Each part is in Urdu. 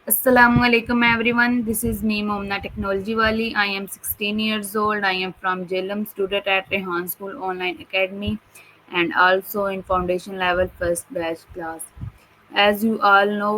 Assalamu alaikum everyone. This is me Momna Technology Wali. I am 16 years old. I am from Jhelum, student at Rehan School Online Academy and also in foundation level first batch class. As you all know,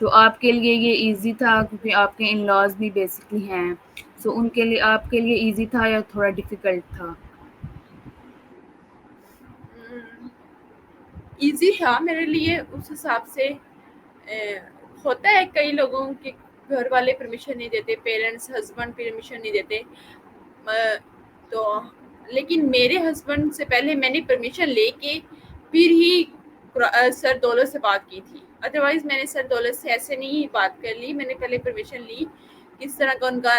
تو آپ کے لیے یہ ایزی تھا کیونکہ آپ کے ان لاز بھی بیسکلی ہیں، سو ان کے لیے آپ کے لیے ایزی تھا یا تھوڑا ڈیفیکلٹ تھا؟ ایزی تھا میرے لیے اس حساب سے. ہوتا ہے کئی لوگوں کے گھر والے پرمیشن نہیں دیتے، پیرنٹس ہسبینڈ پرمیشن نہیں دیتے. تو لیکن میرے ہسبینڈ سے پہلے میں نے پرمیشن لے کے پھر ہی سر دولت سے بات کی تھی. ادروائز میں نے سر دولت سے ایسے نہیں بات کر لی، میں نے پہلے پرمیشن لی کس طرح کا ان کا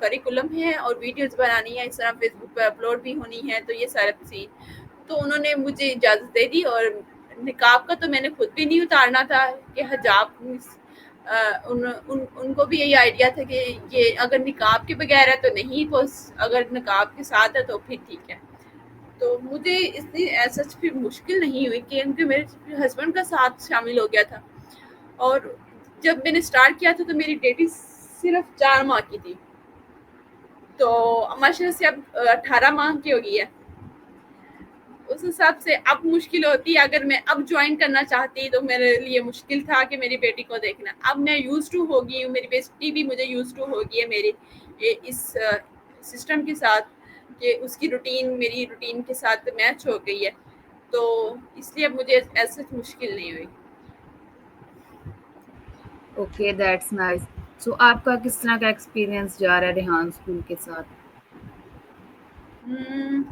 کریکولم ہے اور ویڈیوز بنانی ہے، اس طرح فیس بک پہ اپلوڈ بھی ہونی ہے، تو یہ سارا سی. تو انہوں نے مجھے اجازت دے دی. اور نقاب کا تو میں نے خود بھی نہیں اتارنا تھا کہ حجاب ان کو بھی یہی آئیڈیا تھا کہ یہ اگر نقاب کے بغیر ہے تو نہیں، تو اگر نقاب کے ساتھ ہے تو پھر ٹھیک ہے. تو مجھے اتنی ایسا پھر مشکل نہیں ہوئی کیونکہ میرے ہسبینڈ کا ساتھ شامل ہو گیا تھا. اور جب میں نے اسٹارٹ کیا تھا تو میری ڈیٹی صرف 4 ماہ کی تھی، تو ماشاءاللہ سے اب 18 ماہ کی ہو گئی ہے. اس حساب سے اب مشکل ہوتی ہے. اگر میں اب جوائن کرنا چاہتی تو میرے لیے مشکل تھا کہ میری بیٹی کو دیکھنا. اب میں یوز ٹو ہو گئی ہوں، میری بیٹی بھی مجھے یوز ٹو ہو گئی ہے میری اس سسٹم کے ساتھ، کہ اس کی روٹین میری روٹین کے ساتھ میچ ہو گئی ہے. تو اس لیے اب مجھے ایسا مشکل نہیں ہوئی. Okay that's nice. سو آپ کا کس طرح کا ایکسپیرئنس جا رہا ہے ریحان اسکول کے ساتھ؟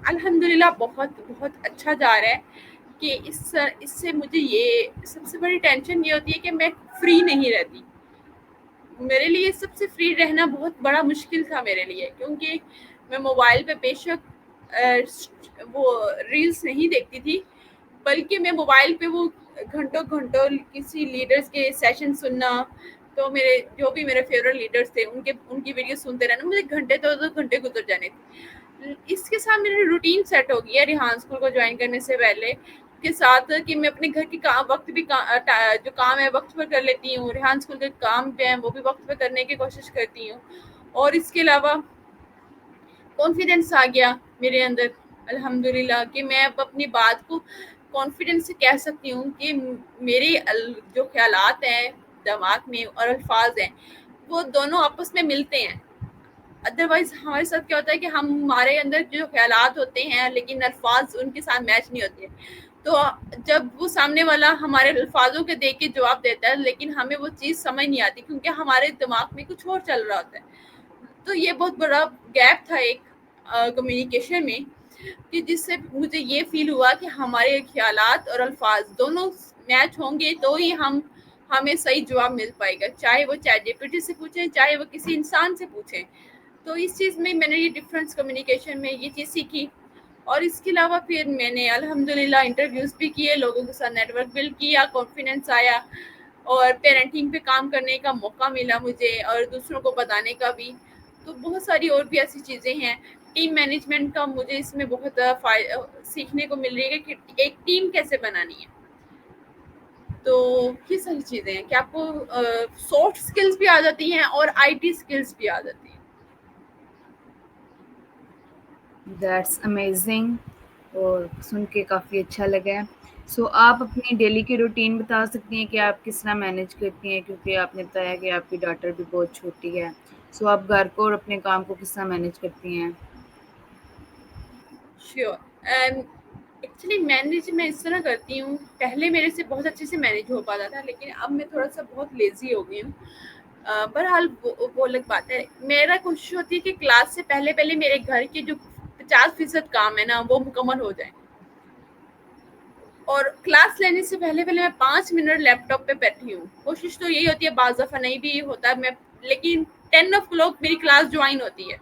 الحمدللہ بہت بہت اچھا جا رہا ہے. کہ اس سے مجھے یہ سب سے بڑی ٹینشن یہ ہوتی ہے کہ میں فری نہیں رہتی. میرے لیے سب سے فری رہنا بہت بڑا مشکل تھا میرے لیے، کیونکہ میں موبائل پہ بے شک وہ ریلس نہیں دیکھتی تھی، بلکہ میں موبائل پہ وہ گھنٹوں گھنٹوں کسی لیڈرز کے سیشن سننا. تو میرے جو بھی میرے فیوریٹ لیڈرز تھے ان کی ویڈیو سنتے رہنا، مجھے گھنٹے 2 گھنٹے گزر جانے تھے. اس کے ساتھ میری روٹین سیٹ ہو گئی ہے ریحان اسکول کو جوائن کرنے سے پہلے کے ساتھ، کہ میں اپنے گھر کے وقت بھی جو کام ہے وقت پر کر لیتی ہوں. ریحان اسکول کے کام پہ ہیں وہ بھی وقت پہ کرنے کی کوشش کرتی ہوں. اور اس کے علاوہ کانفیڈینس آ گیا میرے اندر الحمدللہ، کہ میں اب اپنی بات کو کانفیڈینس سے کہہ سکتی ہوں کہ میرے جو خیالات ہیں دماغ میں اور الفاظ ہیں وہ دونوں آپس میں ملتے ہیں. ادروائز ہمارے ساتھ کیا ہوتا ہے کہ ہمارے اندر جو خیالات ہوتے ہیں لیکن الفاظ ان کے ساتھ میچ نہیں ہوتے. تو جب وہ سامنے والا ہمارے الفاظوں کے دیکھ کے جواب دیتا ہے لیکن ہمیں وہ چیز سمجھ نہیں آتی کیونکہ ہمارے دماغ میں کچھ اور چل رہا ہوتا ہے. تو یہ بہت بڑا گیپ تھا ایک کمیونیکیشن میں، کہ جس سے مجھے یہ فیل ہوا کہ ہمارے خیالات اور الفاظ دونوں میچ ہوں گے تو ہی ہمیں صحیح جواب مل پائے گا، چاہے وہ چیٹ جی پی ٹی سے پوچھیں چاہے وہ کسی انسان سے پوچھیں. تو اس چیز میں نے یہ ڈفرینس کمیونیکیشن میں یہ چیز سیکھی. اور اس کے علاوہ پھر میں نے الحمدللہ انٹرویوز بھی کیے، لوگوں کے ساتھ نیٹ ورک بلڈ کیا، کانفیڈینس آیا، اور پیرنٹنگ پہ کام کرنے کا موقع ملا مجھے اور دوسروں کو بتانے کا بھی. تو بہت ساری اور بھی ایسی چیزیں ہیں. ٹیم مینجمنٹ کا مجھے اس میں بہت سیکھنے کو مل رہی ہے کہ ایک ٹیم کیسے بنانی ہے. تو یہ ساری چیزیں ہیں کہ آپ کو سافٹ اسکلز بھی آ جاتی ہیں اور آئی ٹی اسکلز بھی آ جاتی ہیں. دیٹس امیزنگ، اور سن کے کافی اچھا لگا ہے. سو آپ اپنی ڈیلی کی روٹین بتا سکتی ہیں کہ آپ کس طرح مینیج کرتی ہیں، کیونکہ آپ نے بتایا کہ آپ کی ڈاٹر بھی بہت چھوٹی ہے. سو آپ گھر کو اور اپنے کام کو کس طرح مینیج کرتی ہیں؟ شیور. ایکچولی مینیج میں اس طرح کرتی ہوں، پہلے میرے سے بہت اچھے سے مینیج ہو پاتا تھا لیکن اب میں تھوڑا سا بہت لیزی ہو گئی ہوں. بہرحال وہ الگ بات ہے. میرا کوشش ہوتی ہے کہ کلاس سے پہلے پہلے میرے گھر کے جو 50% کام ہے نا وہ مکمل ہو جائیں. اور کلاس لینے سے پہلے پہلے میں 5 منٹ لیپ ٹاپ پہ بیٹھی ہوں. کوشش تو یہی ہوتی ہے، بعض دفعہ نہیں بھی ہوتا میں، لیکن 10 o'clock میری کلاس جوائن ہوتی ہے.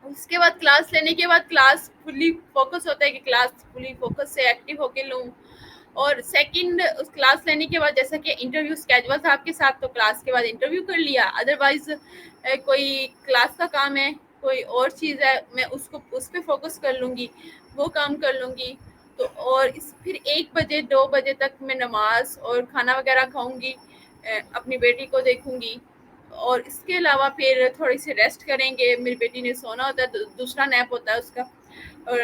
اس کے بعد کلاس لینے کے بعد کلاس فلی فوکس ہوتا ہے کہ کلاس فلی فوکس سے ایکٹیو ہو کے لوں. اور سیکنڈ اس کلاس لینے کے بعد جیسا کہ انٹرویو اسکیجول تھا آپ کے ساتھ، تو کلاس کے بعد انٹرویو کر لیا. ادروائز کوئی کلاس کا کام ہے، کوئی اور چیز ہے، میں اس پہ فوکس کر لوں گی، وہ کام کر لوں گی. تو اور پھر 1 بجے 2 بجے تک میں نماز اور کھانا وغیرہ کھاؤں گی، اپنی بیٹی کو دیکھوں گی. اور اس کے علاوہ پھر تھوڑی سی ریسٹ کریں گے. میری بیٹی نے سونا ہوتا ہے، دوسرا نیپ ہوتا ہے اس کا، اور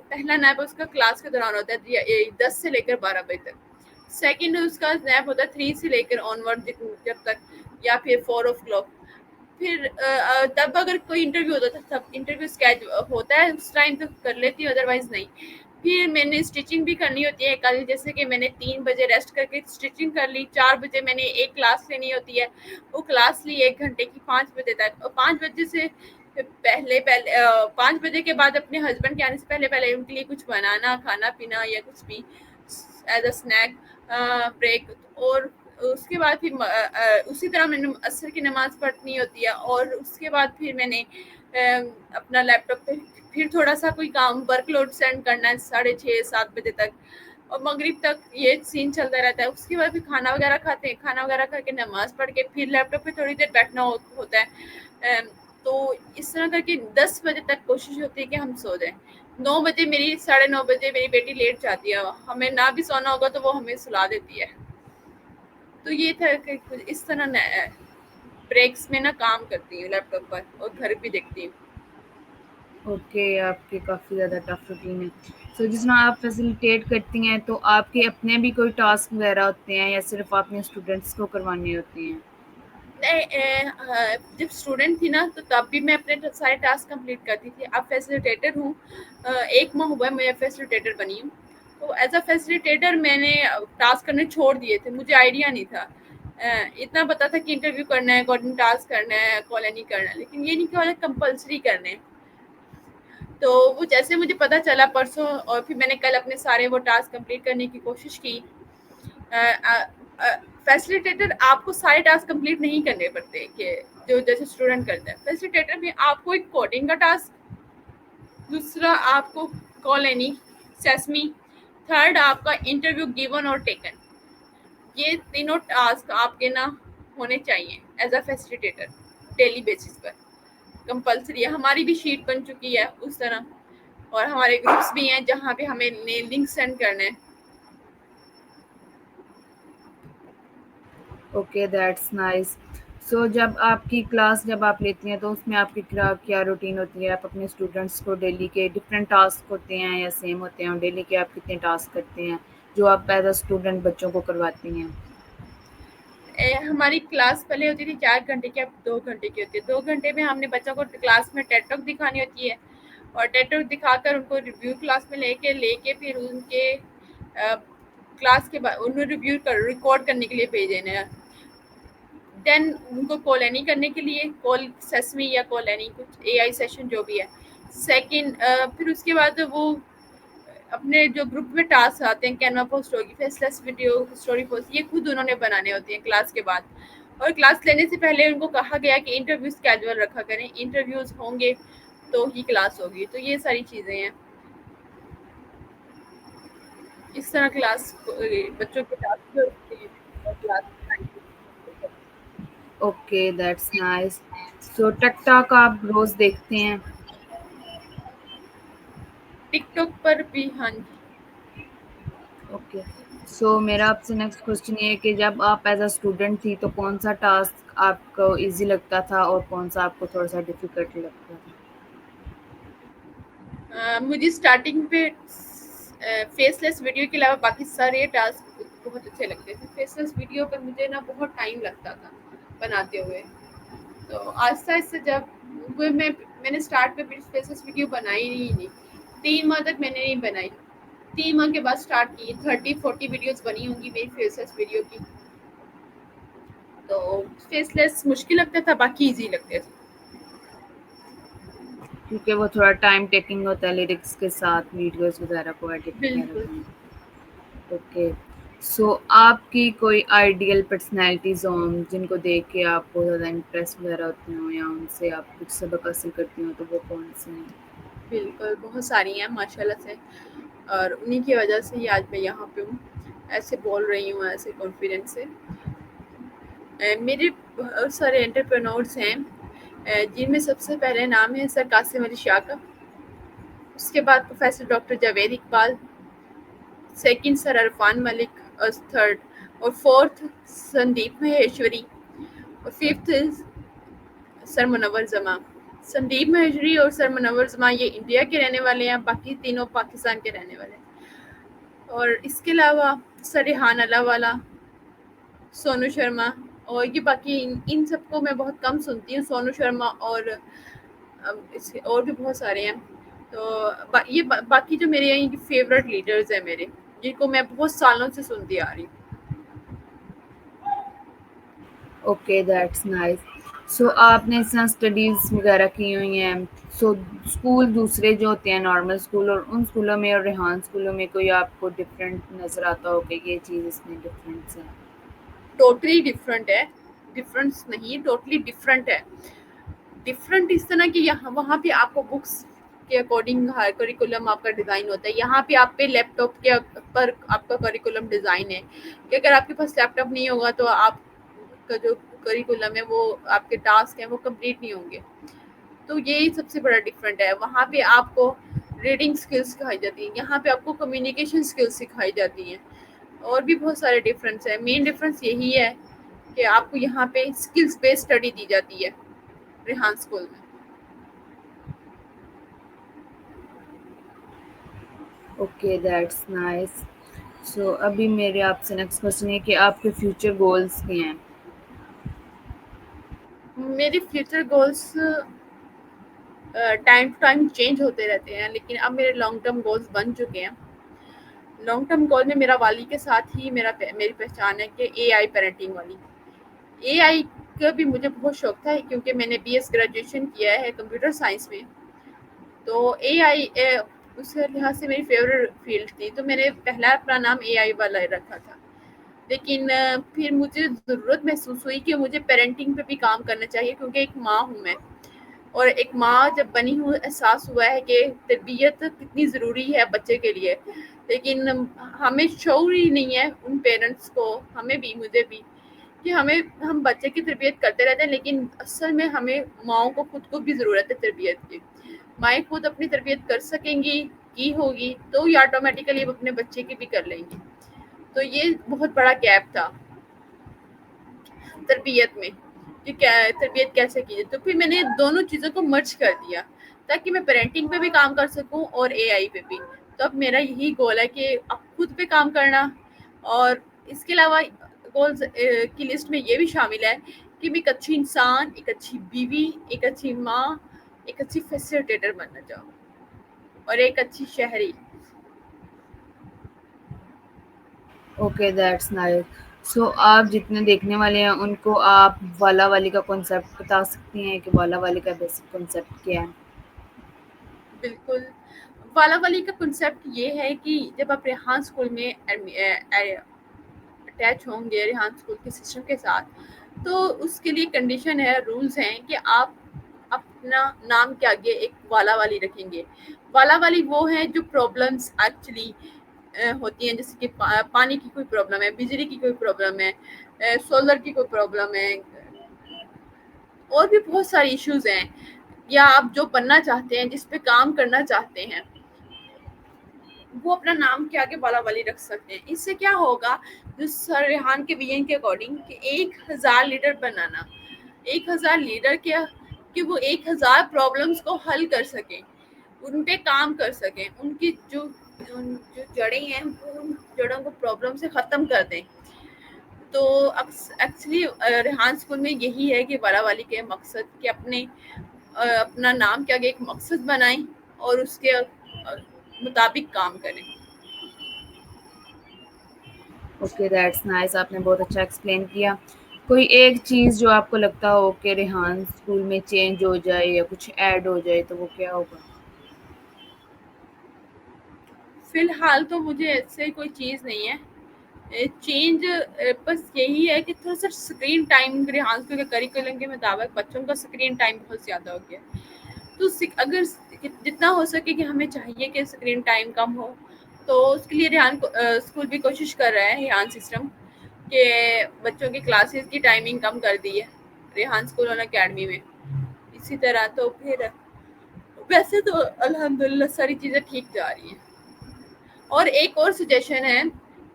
پہلا نیپ اس کا کلاس کے دوران ہوتا ہے 10 سے لے کر 12 بجے تک. سیکنڈ اس کا اسنیپ ہوتا ہے 3 سے لے کر آن ورڈ جب تک، یا پھر 4 o'clock. پھر تب اگر کوئی انٹرویو ہوتا تھا، تب انٹرویو ہوتا ہے اس ٹائم تو کر لیتی ہوں، ادروائز نہیں. پھر میں نے اسٹیچنگ بھی کرنی ہوتی ہے کل، جیسے کہ میں نے 3 بجے ریسٹ کر کے اسٹیچنگ کر لی. 4 بجے میں نے ایک کلاس لینی ہوتی ہے، وہ کلاس لی 1 گھنٹے کی 5 بجے تک. اور 5 بجے سے پہلے 5 بجے کے بعد اپنے ہسبینڈ کے آنے سے پہلے پہلے ان کے لیے کچھ بنانا، کھانا پینا یا کچھ بھی ایز اے اسنیک بریک. اور اس کے بعد پھر اسی طرح میں نے عصر کی نماز پڑھنی ہوتی ہے. اور اس کے بعد پھر میں نے اپنا لیپ ٹاپ پہ پھر تھوڑا سا کوئی کام ورک لوڈ سینڈ کرنا ہے 6:30-7 بجے تک، اور مغرب تک یہ سین چلتا رہتا ہے. اس کے بعد پھر کھانا وغیرہ کھاتے ہیں، کھانا وغیرہ کھا کے نماز پڑھ کے پھر لیپ ٹاپ پہ تھوڑی دیر بیٹھنا ہوتا ہے. تو اس طرح کر کے 10 بجے تک کوشش ہوتی ہے کہ ہم سو جائیں. 9 بجے 9:30 بجے میری بیٹی لیٹ جاتی ہے، ہمیں نہ بھی سونا ہوگا تو وہ ہمیں سلا دیتی ہے. تو یہ تھا کہ اس طرح بریکس میں نا کام کرتی ہوں لیپ ٹاپ پر اور گھر بھی دیکھتی ہوں. اوکے، آپ کے کافی زیادہ ٹف روٹین ہے. سو جس میں آپ فیسیلیٹیٹ کرتی ہیں تو آپ کے اپنے بھی کوئی ٹاسک وغیرہ ہوتے ہیں یا صرف آپ نے اسٹوڈنٹس کو کروانے ہوتے ہیں؟ جب اسٹوڈنٹ تھی نا تو تب بھی میں اپنے سارے ٹاسک کمپلیٹ کرتی تھی. اب فیسیلیٹیٹر ہوں، 1 ماہ ہوا ہے میں فیسیلیٹیٹر بنی ہوں. تو ایز اے فیسیلیٹیٹر میں نے ٹاسک کرنے چھوڑ دیے تھے، مجھے آئیڈیا نہیں تھا. اتنا پتا تھا کہ انٹرویو کرنا ہے، کوڈنگ ٹاسک کرنا ہے، کال نہیں کرنا ہے، لیکن یہ نہیں کہ کمپلسری کرنے. تو وہ جیسے مجھے پتا چلا پرسوں، اور پھر میں نے کل اپنے سارے وہ ٹاسک کمپلیٹ کرنے کی کوشش کی. فیسیلیٹیٹر آپ کو سارے ٹاسک کمپلیٹ نہیں کرنے پڑتے کہ جو جیسے اسٹوڈنٹ کرتا ہے. فیسیلیٹیٹر میں آپ کو ایک کوڈنگ کا ٹاسک، دوسرا آپ کو کال اینی سیسمی، تھرڈ آپ کا انٹرویو گیون اور ٹیکن. یہ تینوں ٹاسک آپ کے نا ہونے چاہیے as a facilitator daily basis per. Compulsory ہے، ہماری بھی شیٹ بن چکی ہے اس طرح، اور ہمارے گروپس بھی ہیں جہاں پہ ہمیں لنک سینڈ کرنا ہے. Okay, that's nice. سو جب آپ لیتی ہیں تو اس میں آپ کی کیا روٹین ہوتی ہے؟ آپ اپنے اسٹوڈنٹس کو ڈیلی کے ڈفرینٹ ٹاسک ہوتے ہیں یا سیم ہوتے ہیں، اور ڈیلی کے آپ کتنے ٹاسک کرتے ہیں جو آپ ایز اے اسٹوڈنٹ بچوں کو کرواتی ہیں؟ ہماری کلاس پہلے ہوتی تھی 4 گھنٹے کی، اب 2 گھنٹے کی ہوتی ہے. 2 گھنٹے میں ہم نے بچوں کو کلاس میں ٹیٹ ٹاک دکھانی ہوتی ہے، اور ٹیٹ ٹاک دکھا کر ان کو ریویو کلاس میں لے کے پھر ان کے کلاس کے بعد انہیں ریویو ریکارڈ کرنے کے لیے بھیج دینا ہے. دین ان کو کولینی کرنے کے لیے کال سیسمی یا کولینی کچھ اے آئی سیشن جو بھی ہے. سیکنڈ پھر اس کے بعد وہ اپنے جو گروپ میں ٹاسک آتے ہیں، کینوا پوسٹ ہوگی، فیس لیس ویڈیو، اسٹوری پوسٹ، یہ خود انہوں نے بنانے ہوتے ہیں کلاس کے بعد. اور کلاس لینے سے پہلے ان کو کہا گیا کہ انٹرویوز کیجول رکھا کریں، انٹرویوز ہوں گے تو ہی کلاس ہوگی. تو یہ ساری چیزیں ہیں. اس طرح کلاس بچوں کے ٹاسک ہوتے ہیں اور class okay, that's nice. So TikTok آپ روز دیکھتے ہیں؟ ٹک ٹاک پر بھی. ہاں جی. اوکے. سو میرا آپ سے نیکسٹ کوشچن یہ ہے کہ جب آپ ایز اے اسٹوڈنٹ تھی تو کون سا ٹاسک آپ کو ایزی لگتا تھا اور کون سا آپ کو تھوڑا سا ڈیفیکلٹ لگتا تھا؟ مجھے اسٹارٹنگ پہ فیس لیس ویڈیو کے علاوہ باقی سارے ٹاسک بہت اچھے لگتے تھے. فیس لیس ویڈیو پہ مجھے نا بہت ٹائم لگتا تھا بناتے ہوئے. تو آہستہ آہستہ جب میں نے اسٹارٹ پہ فیس لیس ویڈیو بنائی ہی نہیں. 3 ماہ تک میں نے نہیں بنائی. 3 ماہ کے بعد اسٹارٹ کی، 30-40 ویڈیوز بنی ہوں گی میری فیس لیس ویڈیو کی. تو فیس لیس مشکل لگتا تھا، باقی ایزی لگتے تھے. کیونکہ وہ تھوڑا ٹائم ٹیکنگ ہوتا ہے لیرکس کے ساتھ ویڈیوز وغیرہ کو ایڈٹ وغیرہ بالکل. کرنا. اوکے. سو آپ کی کوئی آئیڈیل پرسنالٹیز ہوں جن کو دیکھ کے آپ بہت زیادہ امپریس وغیرہ ہوتے ہوں یا ان سے آپ کچھ سبق حاصل کرتی ہوں، تو وہ کون سے ہیں؟ بالکل بہت ساری ہیں ماشاء اللہ سے، اور انہی کی وجہ سے ہی آج میں یہاں پہ ہوں، ایسے بول رہی ہوں ایسے کانفیڈنس سے. میرے بہت سارے انٹرپرینورس ہیں، جن میں سب سے پہلے نام ہے سر قاسم علی شاہ کا. اس کے بعد professor doctor Javed Iqbal, second sir Irfan Malik, اور تھرڈ اور فورتھ سندیپ مہیشوری، اور ففتھ سر منور زماں. سندیپ مہیشوری اور سر منور زماں یہ انڈیا کے رہنے والے ہیں، باقی تینوں پاکستان کے رہنے والے ہیں. اور اس کے علاوہ سریحان اللہ والا، سونو شرما، اور یہ باقی ان سب کو میں بہت کم سنتی ہوں، سونو شرما اور اس کے اور بھی بہت سارے ہیں. تو یہ باقی جو میرے یہاں کی فیوریٹ لیڈرز ہیں میرے، جن کو میں بہت سالوں سے سنتی آ رہی ہوں. Okay that's nice. سو آپ نے اس طرح اسٹڈیز وغیرہ کی ہوئی ہیں. سو اسکول دوسرے جو ہوتے ہیں نارمل اسکول، اور ان اسکولوں میں اور ریحان اسکولوں میں کوئی آپ کو ڈفرینٹ نظر آتا ہو کہ یہ چیز اس میں ڈفرینس ہے؟ ٹوٹلی ڈفرنٹ ہے، ڈفرنس نہیں، ٹوٹلی ڈفرنٹ ہے. ڈفرنٹ اس طرح کہ یہاں وہاں پہ آپ کو بکس کے اکارڈنگ ہر کریکولم آپ کا ڈیزائن ہوتا ہے. یہاں پہ آپ پہ لیپ ٹاپ کے پر آپ کا کریکولم ڈیزائن ہے کہ اگر آپ کے پاس لیپ ٹاپ نہیں ہوگا تو آپ کا جو کریکولم ہے وہ آپ کے ٹاسک ہیں وہ کمپلیٹ نہیں ہوں گے. تو یہی سب سے بڑا ڈفرنٹ ہے. وہاں پہ آپ کو ریڈنگ اسکلس سکھائی جاتی ہیں، یہاں پہ آپ کو کمیونیکیشن اسکلس سکھائی جاتی ہیں. اور بھی بہت سارے ڈفرینس ہیں. مین ڈفرینس یہی ہے کہ آپ کو یہاں پہ اسکلس بیس اسٹڈی دی جاتی ہے ریحان اسکول میں. Okay that's nice. سو ابھی میرے آپ سے نیکسٹ کوشچن ہے کہ آپ کے فیوچر گولس کیا ہیں؟ میری future goals time to time change ہوتے رہتے ہیں، لیکن اب میرے لانگ ٹرم گولس بن چکے ہیں. لانگ ٹرم گول میں میرا والی کے ساتھ ہی میری پہچان ہے کہ اے آئی پیرنٹنگ والی. اے آئی کا بھی مجھے بہت شوق تھا کیونکہ میں نے BS گریجویشن کیا ہے کمپیوٹر سائنس میں. تو اے آئی اس لحاظ سے میری فیوریٹ فیلڈ تھی، تو میں نے پہلا اپنا نام اے آئی والا رکھا تھا. لیکن پھر مجھے ضرورت محسوس ہوئی کہ مجھے پیرنٹنگ پہ بھی کام کرنا چاہیے، کیونکہ ایک ماں ہوں میں. اور ایک ماں جب بنی ہوں احساس ہوا ہے کہ تربیت کتنی ضروری ہے بچے کے لیے. لیکن ہمیں شعور ہی نہیں ہے ان پیرنٹس کو، ہمیں بھی مجھے بھی، کہ ہم بچے کی تربیت کرتے رہتے ہیں، لیکن اصل میں ہمیں ماؤں کو خود کو بھی ضرورت ہے تربیت کی. مائیں خود اپنی تربیت کر سکیں گی کی ہوگی تو یہ آٹومیٹیکلی اپنے بچے کی بھی کر لیں گی. تو یہ بہت بڑا گیپ تھا تربیت میں کہ تربیت کیسے کی جائے. تو پھر میں نے دونوں چیزوں کو مرج کر دیا تاکہ میں پیرنٹنگ پہ بھی کام کر سکوں اور اے آئی پہ بھی. تو اب میرا یہی گول ہے کہ اب خود پہ کام کرنا، اور اس کے علاوہ گولز کی لسٹ میں یہ بھی شامل ہے کہ میں ایک اچھی انسان، ایک اچھی بیوی، ایک اچھی ماں، ایک اچھی فیسیلیٹیٹر بننا چاہوں، اور ایک اچھی شہری. Okay that's nice. سو آپ جتنے دیکھنے والے ہیں ان کو آپ والا والی کا کانسیپٹ بتا سکتی ہیں کہ والا والی کا بیسک کانسیپٹ کیا ہے؟ بالکل. والا والی کا کنسیپٹ یہ ہے کہ جب آپ ریحان اسکول میں اٹیچ ہوں گے ریحان اسکول کے سسٹم کے ساتھ، تو اس کے لیے کنڈیشن ہے، رولز ہیں کہ آپ اپنا نام کے آگے ایک والا والی رکھیں گے. والا والی وہ ہیں جو پرابلمس ایکچولی ہوتی ہیں، جیسے کہ پانی کی کوئی پرابلم ہے، بجلی کی کوئی پرابلم ہے، سولر کی کوئی پرابلم ہے، اور بھی بہت ساری ایشوز ہیں. یا آپ جو بننا چاہتے ہیں، جس پہ کام کرنا چاہتے ہیں، وہ اپنا نام کے آگے والا والی رکھ سکتے ہیں. اس سے کیا ہوگا، جو سر ریحان کے ویژن کے اکارڈنگ کہ 1000 لیڈر بنانا، 1000 لیڈر کیا کہ وہ 1000 پرابلمس کو حل کر سکیں، ان پہ کام کر سکیں، ان کی جو جڑیں ہیں وہ ان جڑوں کو پرابلم سے ختم کر دیں. تو ایکچولی ریحان اسکول میں یہی ہے کہ والا والی کے مقصد کہ اپنا نام کے آگے ایک مقصد بنائیں اور اس کے مطابق کام کریں. Okay that's nice. آپ نے بہت اچھا ایکسپلین کیا. کوئی ایک چیز جو آپ کو لگتا ہو کہ ریحان اسکول میں چینج ہو جائے یا کچھ ایڈ ہو جائے تو وہ کیا ہوگا؟ فی الحال تو مجھے ایسے کوئی چیز نہیں ہے چینج. بس یہی ہے کہ تھوڑا سا اسکرین ٹائم ریحان اسکول کے کریکولم کے مطابق بچوں کا اسکرین ٹائم بہت زیادہ ہو گیا. تو اگر جتنا ہو سکے کہ ہمیں چاہیے کہ اسکرین ٹائم کم ہو، تو اس کے لیے ریحان اسکول بھی کوشش کر رہا ہے، ریحان سسٹم، کہ بچوں کی کلاسز کی ٹائمنگ کم کر دی ہے ریحان اسکول اور اکیڈمی میں. اسی طرح تو پھر ویسے تو الحمدللہ ساری چیزیں ٹھیک جا رہی ہیں. اور ایک اور سجیشن ہے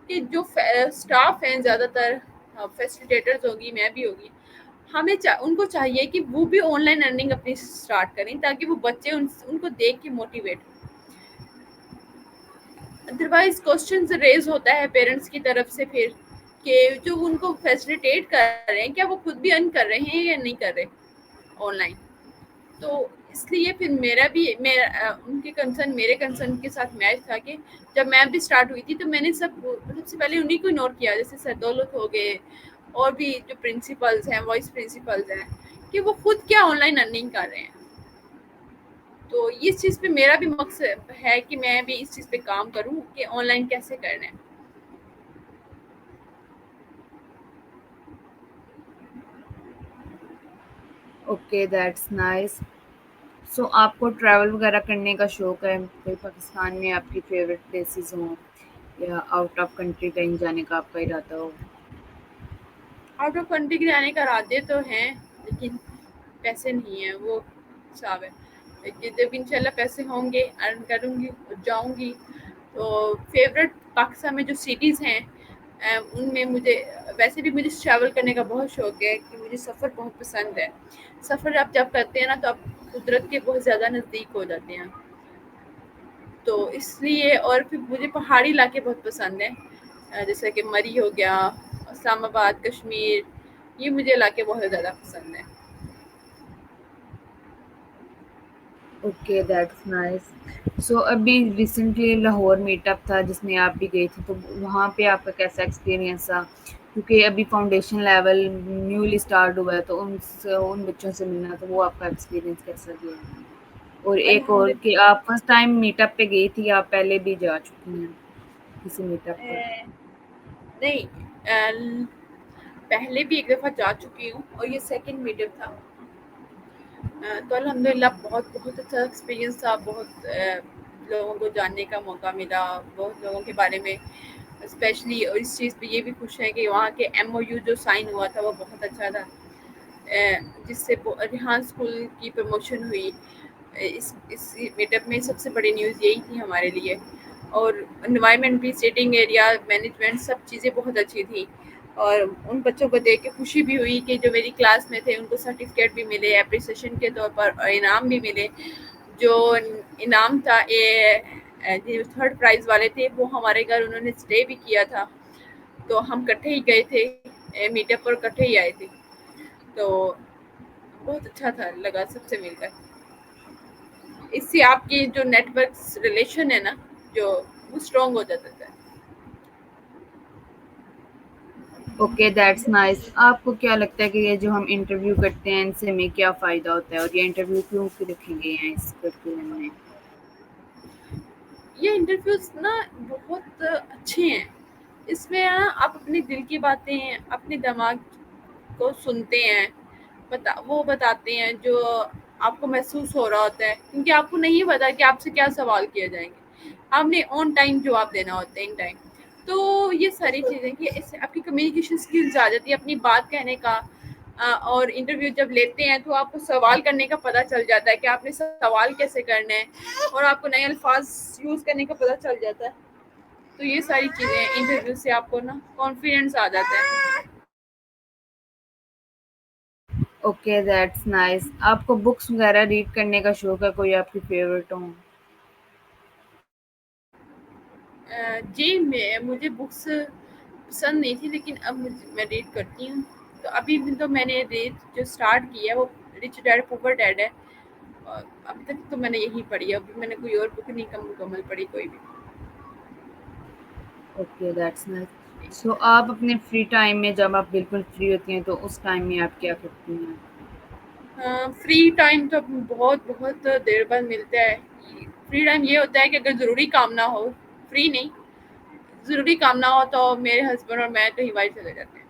کہ جو اسٹاف ہیں، زیادہ تر فیسیلیٹیٹرز ہوگی، میں بھی ہوگی، ان کو چاہیے کہ وہ بھی آن لائن ارننگ اپنی اسٹارٹ کریں تاکہ وہ بچے ان کو دیکھ کے موٹیویٹ ہوں. ادروائز کوشچن ریز ہوتا ہے پیرنٹس کی طرف سے پھر کہ جو ان کو فیسلیٹیٹ کر رہے ہیں کیا وہ خود بھی ارن کر رہے ہیں یا نہیں کر رہے آن لائن. تو اس لیے پھر میرا ان کے کنسرن میرے کنسرن کے ساتھ میچ تھا کہ جب میم بھی اسٹارٹ ہوئی تھی تو میں نے سب سے پہلے انہیں کو نوٹ کیا, جیسے سر دولت ہو گئے اور بھی جو پرنسپلز ہیں وائس پرنسپلز ہیں کہ وہ خود کیا آن لائن ارننگ کر رہے ہیں. تو اس چیز پہ میرا بھی مقصد ہے کہ میں بھی اس چیز پہ کام کروں کہ آن لائن کیسے کرنا ہے. Okay that's nice. سو آپ کو ٹریول وغیرہ کرنے کا شوق ہے؟ کوئی پاکستان میں آپ کی فیوریٹ پلیسز ہوں یا آؤٹ آف کنٹری کہیں جانے کا آپ کا ارادہ ہو؟ آؤٹ آف کنٹری کے جانے کا ارادے تو ہیں لیکن پیسے نہیں ہیں, وہ حساب ہے کہ جب انشاءاللہ پیسے ہوں گے ارن کروں گی جاؤں گی. تو فیوریٹ پاکستان میں جو سٹیز ہیں ان میں مجھے ویسے بھی مجھے ٹریول کرنے کا بہت شوق ہے کہ مجھے سفر بہت پسند ہے. سفر آپ جب کرتے ہیں نا تو آپ قدرت کے بہت زیادہ نزدیک ہو جاتے ہیں. تو اس لیے اور پھر مجھے پہاڑی علاقے بہت پسند ہیں, جیسے کہ مری ہو گیا, اسلام آباد, کشمیر, یہ مجھے علاقے بہت زیادہ پسند ہیں. Okay that's nice. سو ابھی ریسنٹلی لاہور میٹ اپ تھا جس میں آپ بھی گئی تھی, تو وہاں پہ آپ کا کیسا ایکسپیرینس تھا؟ کیونکہ ابھی فاؤنڈیشن لیول نیولی اسٹارٹ ہوا ہے, تو ان بچوں سے ملنا, تو وہ آپ کا ایکسپیرینس کیسا گیا؟ اور ایک الحمد اور کہ آپ فرسٹ ٹائم میٹ اپ پہ گئی تھی یا آپ پہلے بھی جا چکی ہیں کسی میٹ اپ پر؟ نہیں, پہلے بھی ایک دفعہ جا چکی ہوں اور یہ سیکنڈ میڈیم تھا. تو الحمد للہ بہت بہت اچھا ایکسپیرینس تھا. بہت لوگوں کو جاننے کا موقع ملا, بہت لوگوں کے بارے میں اسپیشلی, اور اس چیز پہ یہ بھی خوش ہے کہ وہاں کے ایم او یو جو سائن ہوا تھا وہ بہت اچھا تھا, جس سے ریحان اسکول کی پروموشن ہوئی. اس میٹ اپ میں سب سے بڑی نیوز یہی تھی ہمارے لیے. اور انوائرمنٹ بھی, سیٹنگ ایریا, مینجمنٹ, سب چیزیں بہت اچھی تھی. اور ان بچوں کو دیکھ کے خوشی بھی ہوئی کہ جو میری کلاس میں تھے ان کو سرٹیفکیٹ بھی ملے اپریسیشن کے طور پر, اور انعام بھی ملے. جو انعام تھا جو تھرڈ پرائز والے تھے وہ ہمارے گھر انہوں نے اسٹے بھی کیا تھا, تو ہم کٹھے ہی گئے تھے میٹ اپ پر, کٹھے ہی آئے تھے. تو بہت اچھا تھا لگا سب سے مل کر. اس سے آپ کی جو نیٹ ورک ریلیشن ہے نا جو وہ اسٹرانگ ہو جاتا تھا. Okay that's nice. آپ کو کیا لگتا ہے کہ یہ جو ہم انٹرویو کرتے ہیں ان سے ہمیں کیا فائدہ ہوتا ہے, اور یہ انٹرویو کیوں رکھے گئے ہیں اس کرکولم میں؟ یہ انٹرویوز نا بہت اچھے ہیں. اس میں آپ اپنے دل کی باتیں اپنے دماغ کو سنتے ہیں, وہ بتاتے ہیں جو آپ کو محسوس ہو رہا ہوتا ہے, کیونکہ آپ کو نہیں پتا کہ آپ سے کیا سوال کیے جائیں گے. آپ نے آن ٹائم جواب دینا ہوتا ہے, ان ٹائم. تو یہ ساری چیزیں کہ اس سے آپ کی کمیونیکیشن اسکلز آ جاتی ہے, اپنی بات کہنے کا. اور انٹرویو جب لیتے ہیں تو آپ کو سوال کرنے کا پتہ چل جاتا ہے کہ آپ نے سوال کیسے کرنا ہے, اور آپ کو نئے الفاظ یوز کرنے کا پتہ چل جاتا ہے. تو یہ ساری چیزیں انٹرویو سے آپ کو نا کانفیڈینس آ جاتا ہے. Okay that's nice. آپ کو بکس وغیرہ ریڈ کرنے کا شوق ہے؟ کوئی آپ کی فیوریٹ ہوں؟ جی, مجھے بکس پسند نہیں تھی لیکن اب میں ریڈ کرتی ہوں. تو ابھی بھی تو میں نے ریڈ جو اسٹارٹ کی ہے وہ رچ ڈیڈ پور ڈیڈ ہے, اور ابھی تک تو میں نے یہی پڑھی ہے. ابھی میں نے کوئی اور بک نہیں مکمل پڑھی کوئی بھی. Okay that's nice. سو آپ اپنے فری ٹائم میں جب آپ بالکل فری ہوتی ہیں تو اس ٹائم میں آپ کیا کرتی ہیں؟ فری ٹائم تو بہت بہت دیر بعد ملتا ہے. فری ٹائم یہ ہوتا ہے کہ اگر ضروری کام نہ ہو, فری نہیں, ضروری کام نہ ہو تو میرے ہسبینڈ اور میں کہیں باہر چلے جاتے ہیں.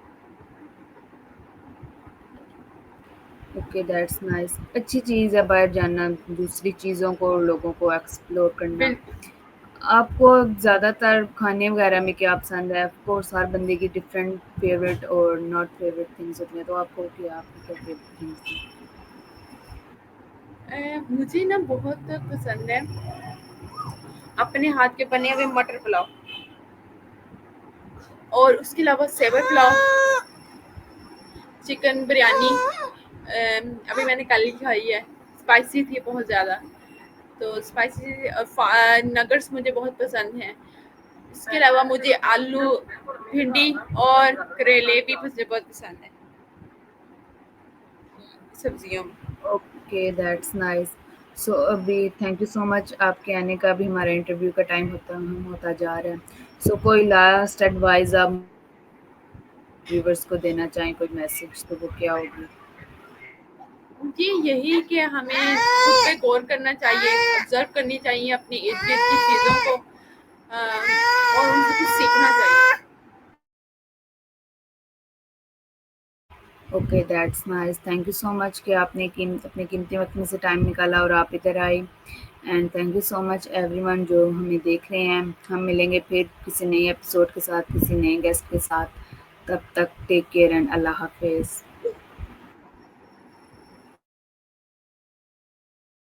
Okay that's nice. اچھی چیز ہے باہر جانا, دوسری چیزوں کو اور لوگوں کو ایکسپلور کرنا. بالکل. آپ کو زیادہ تر کھانے وغیرہ میں کیا پسند ہے؟ آف کورس ہر بندے کی ڈفرینٹ فیوریٹ اور ناٹ فیوریٹ تھنگس ہوتی ہیں, تو آپ کو کیا, آپ کی کیا فیوریٹ تھنگس ہیں؟ مجھے نا بہت پسند ہے اپنے ہاتھ کے بنے ہوئے مٹر پلاؤ, اور اس کے علاوہ سیور پلاؤ, چکن بریانی. ابھی میں نے کل ہی کھائی ہے, اسپائسی تھی بہت زیادہ. تو اسپائسی نگٹس مجھے بہت پسند ہیں. اس کے علاوہ مجھے آلو، بھنڈی اور کریلے بھی مجھے بہت پسند ہیں سبزیوں میں. Okay that's nice. سو ابھی تھینک یو سو مچ. آپ کے آنے کا بھی ہمارا انٹرویو کا ٹائم ہوتا جا رہا ہے. سو کوئی لاسٹ ایڈوائز آپ ویورس کو دینا چاہیں، کوئی میسج، تو وہ کیا ہوگی؟ جی یہی کہ ہمیں خود پہ غور کرنا چاہیے، آبزرو کرنی چاہیے اپنی ارد گرد کی چیزوں کو، اور ان سے کچھ سیکھنا چاہیے. Okay that's nice. Thank you so much کہ آپ نے اپنے قیمتی وقت میں سے ٹائم نکالا اور آپ ادھر آئے. And thank you so much every one جو ہمیں دیکھ رہے ہیں. ہم ملیں گے پھر کسی نئے ایپیسوڈ کے ساتھ، کسی نئے گیسٹ کے ساتھ. تب تک ٹیک کیئر اینڈ اللہ حافظ.